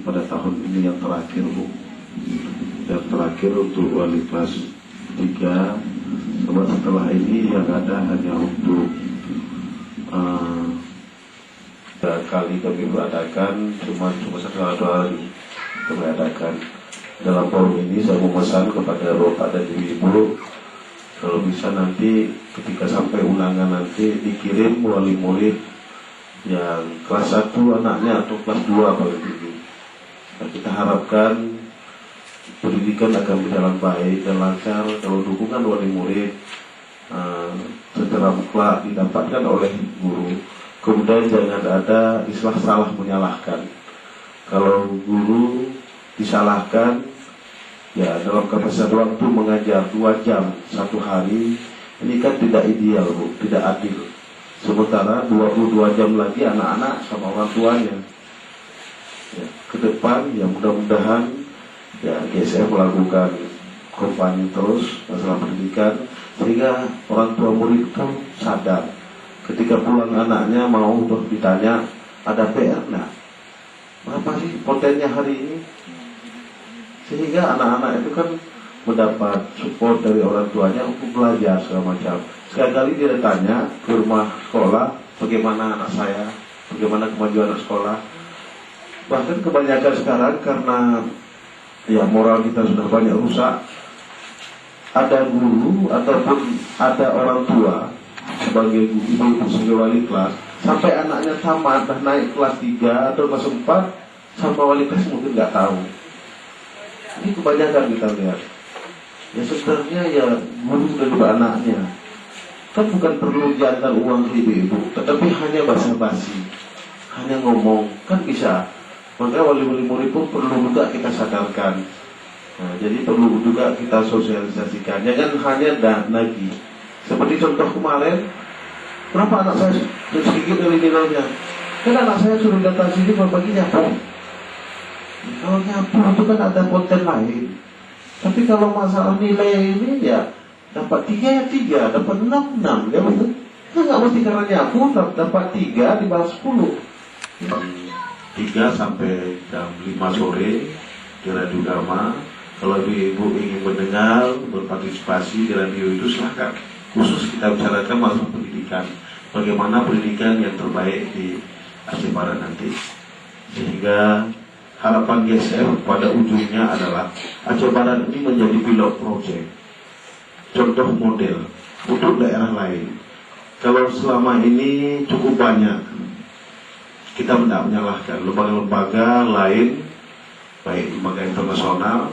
pada tahun ini yang terakhir, Bu. Yang terakhir untuk wali kelas 3. Sebab setelah ini yang ada hanya untuk kali kami beradakan cuma 1 hari kami adakan. Dalam forum ini saya memesan kepada Bapak dan Ibu, kalau bisa nanti ketika sampai undangan nanti dikirim wali murid yang kelas 1 anaknya atau kelas 2 paling tinggi. Nah, kita harapkan pendidikan akan berjalan baik dan lancar kalau dukungan wali murid secara mutlak didapatkan oleh guru. Kemudian jangan ada istilah salah menyalahkan. Kalau guru disalahkan, ya dalam kapasitas waktu mengajar 2 jam 1 hari, ini kan tidak ideal, Bu, tidak adil. Sementara 22 jam lagi anak-anak sama orang tuanya. Ya, ke depan ya mudah-mudahan ya GSF melakukan kampanye terus masalah pendidikan sehingga orang tua murid itu sadar ketika pulang anaknya mau untuk ditanya ada PR nah berapa sih potennya hari ini, sehingga anak-anak itu kan mendapat support dari orang tuanya untuk belajar segala macam. Sekali-kali dia tanya ke rumah sekolah bagaimana anak saya, bagaimana kemajuan anak sekolah. Bahkan kebanyakan sekarang karena ya moral kita sudah banyak rusak, ada guru ataupun ada orang tua sebagai ibu sebagai wali kelas sampai anaknya tamat dah naik kelas 3 atau kelas 4 sama wali kelas mungkin nggak tahu. Ini kebanyakan kita lihat. Ya sebenarnya ya guru dan juga anaknya kan bukan perlu jantan uang ke ibu, tetapi hanya basa-basi, hanya ngomong kan bisa. Maka wali-wali murid pun perlu juga kita sadarkan. Nah, jadi perlu juga kita sosialisasikan. Jangan hanya lagi. Seperti contoh kemarin, berapa anak saya sedikit dari nilainya? Kan anak saya suruh datang sini berbagi nyapu. Kalau nyapu itu kan ada konten lain. Tapi kalau masalah nilai ini ya dapat 3 ya 3, dapat 6 ya betul. Kan nggak mesti karena nyapu dapat 3 di bawah 10. 3 sampai jam 5 sore di Radio Dharma. Kalau ibu ingin mendengar, berpartisipasi di radio itu silahkan. Khusus kita bicarakan masalah pendidikan, bagaimana pendidikan yang terbaik di Aceh Barat nanti. Sehingga harapan GSF pada ujungnya adalah Aceh Barat ini menjadi pilot project, contoh model untuk daerah lain. Kalau selama ini cukup banyak kita tidak menyalahkan lembaga-lembaga lain, baik lembaga internasional,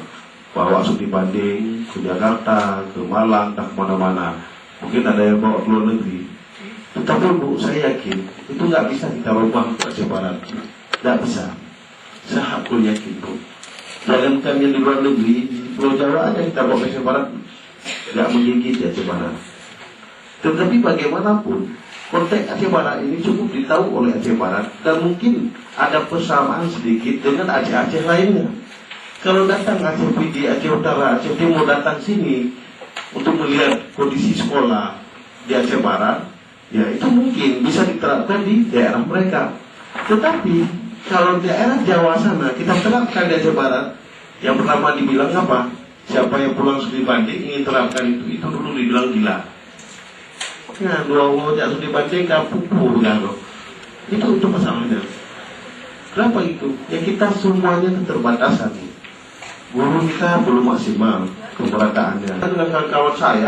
bawa studi banding ke Jakarta, ke Malang, tak kemana-mana. Mungkin ada yang bawa ke luar negeri. Tetapi Bu, saya yakin itu nggak bisa kita rubah ke Aceh Barat. Nggak bisa. Saya hakul yakin Bu. Jangankan yang di luar negeri, Pulau Jawa aja kita bawa ke Aceh Barat, nggak menggigit di Aceh Barat. Tetapi bagaimanapun, konteks Aceh Barat ini cukup ditahu oleh Aceh Barat dan mungkin ada persamaan sedikit dengan Aceh-Aceh lainnya. Kalau datang Aceh PD, Aceh Utara, Aceh Timur datang sini untuk melihat kondisi sekolah di Aceh Barat, ya itu mungkin bisa diterapkan di daerah mereka. Tetapi kalau daerah Jawa sana kita terapkan di Aceh Barat, yang pertama dibilang apa? Siapa yang pulang studi banding ingin terapkan itu dulu dibilang gila. Nah, 2 wajah studi banding kapupu loh. Itu masalahnya. Kenapa itu? Ya kita semuanya keterbatasan. Guru kita belum maksimal kemerataannya. Dengan kawan-kawan saya